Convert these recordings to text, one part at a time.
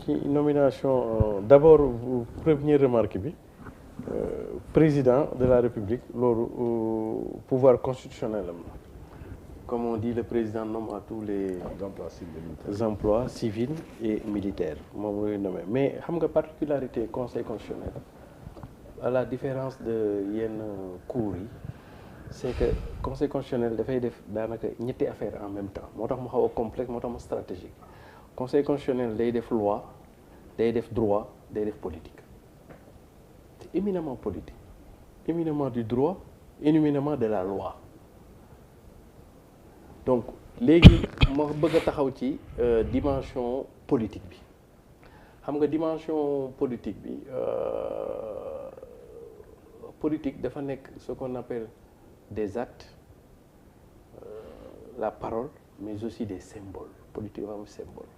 ci nomination d'abord première remarque bi président de la République loolu pouvoir constitutionnel am la comme on dit le président nomme à tous les emplois civils et militaires moom lay nommé mais xam nga particularité conseil constitutionnel à la différence de yenn cours yi c'est que conseil constitutionnel dafay def daanaka ñetti affaire en même temps moo tax mu xaw a complexe moo tax mu stratégique conseil constitutionnel day def loi day def droit day def politique c'est éminemment politique éminemment du droit éminemment de la loi donc léegi ma bëgg a taxaw ci dimension politique bi xam nga dimension politique bi politique dafa nekk ce qu'on appelle des actes la parole mais aussi des symboles politique dafa am symbole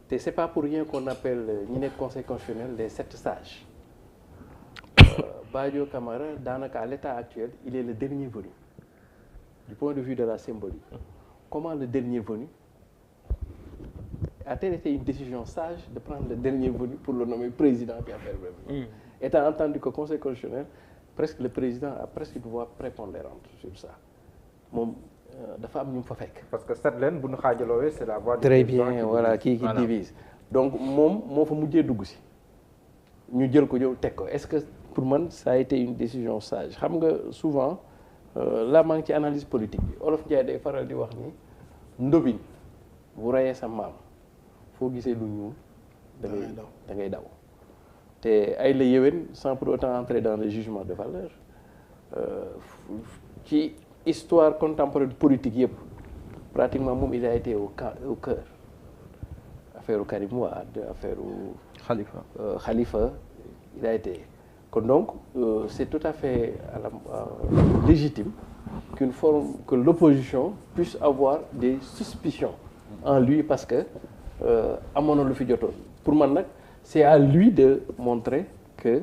te c'est pas pour rien qu'on appelle ñi nekk conseil constitutionnel les 7 sages Badio Camara daanaka à l'état actuel il est le dernier venu du point de vue de la symbolique comment le dernier venu a-t-il été une décision sage de prendre le dernier venu pour le nommer président puis affaire bref étant entendu que conseil constitutionnel presque le président a presque une voix prépondérante sur ça moom dafa am ñu mu fa fekk. parce que seet leen bu ñu xaajaloowee c'est la voix du très bien voilà qui divise donc moom moo fa mujjee dugg si ñu jël ko ñëw teg ko est-ce que pour man ça a été une décision sage xam nga souvent là maa ngi ci analyse politique bi Olof Ndiaye day faral di wax ni ndobin bu reyee sa maam foo gisee lu ñuul da ngay daw te ay la yéwén sans pour autant entrer dans le jugement de valeur ci histoire contemporaine politique yëpp pratiquement moom il a été au cœur affaire Karim Wade affaire Khalifa il a été kon donc c'est tout à fait légitime que l'opposition puisse avoir des suspicions en lui parce que amoon na lu fi jotoon pour man nag c'est à lui de montrer que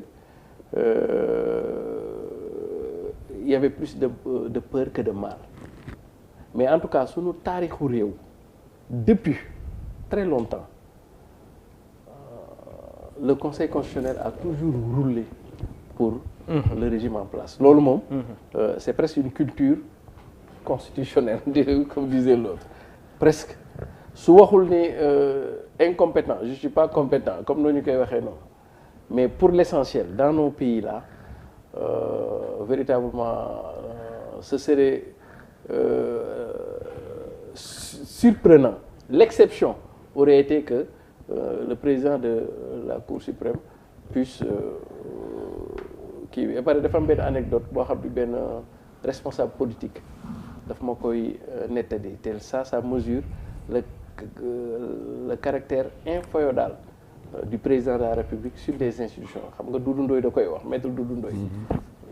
il y avait plus de peur que de mal mais en tout cas sunu taarixu réew depuis très longtemps le Conseil constitutionnel a toujours roulé pour le régime en place loolu moom c'est presque une culture constitutionnelle comme disait l'autre presque su waxul ni incompétent je suis pas compétent comme noonu ñu koy waxee noonu mais pour l'essentiel dans nos pays là véritablement ce serait surprenant l'exception aurait été que le président de la Cour suprême puisse kii pare dafa am benn anecdote boo xam ne benn responsable politique daf ma koy nettali te ça mesure le caractère inféodal du président de la République sur des institutions xam nga Doudou Ndoye da koy wax maître Doudou Ndoye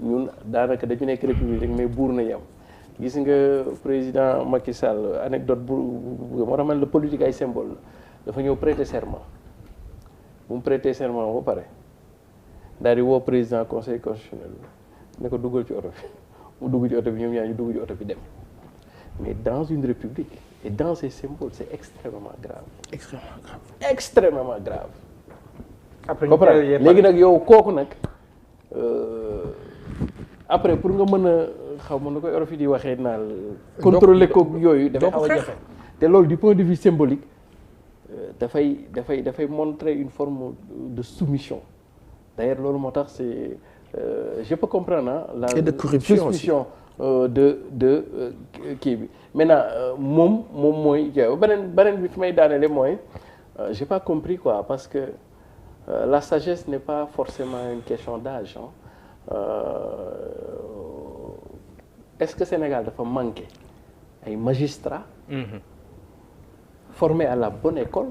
ñun daanaka dañu nekk république rek mais buur na yem gis nga président Macky Sall anecdote bu moo tax man la politique ay symbole la dafa ñëw prêter serment bu mu prêter serment ba pare daal di woo président conseil constitutionnel ne ko duggal ci oto bi mu dugg ci oto bi ñoom ñaar ñu dugg ci oto bi dem mais dans une république et dans ces symboles c'est extrêmement grave. extrêmement grave. après léegi nag yow kooku nag après pour nga mën a xaw ma nu koy olof yi di waxee naal contrôler ko yooyu dafay xaw a jafe te loolu du point de vue symbolique dafay montrer une forme de soumission d'ailleurs loolu moo tax c'est je peux comprendre la suspicion de kii bi maintenant moom mooy beneen bi fi may daaneele mooy j'ai pas compris quoi parce que la sagesse n'est pas forcément une question d'âge est-ce que Sénégal dafa manquer ay magistrats formés à la bonne école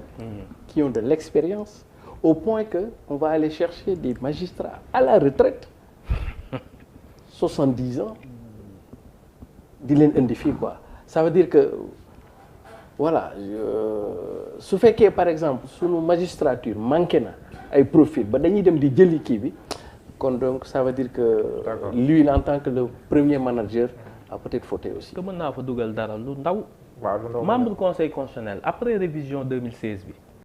qui ont de l'expérience au point que on va aller chercher des magistrats à la retraite 70 ans di leen indi fii quoi ça veut dire que voilà su fekkee par exemple sunu magistrature manqué na ay profil ba dañuy dem di jëli kii bi kon donc ça veut dire que lui en tant que le premier manager a peut-être fauté aussi. que mën naa fa dugal dara lu ndaw. membre du conseil constitutionnel après révision 2016 bi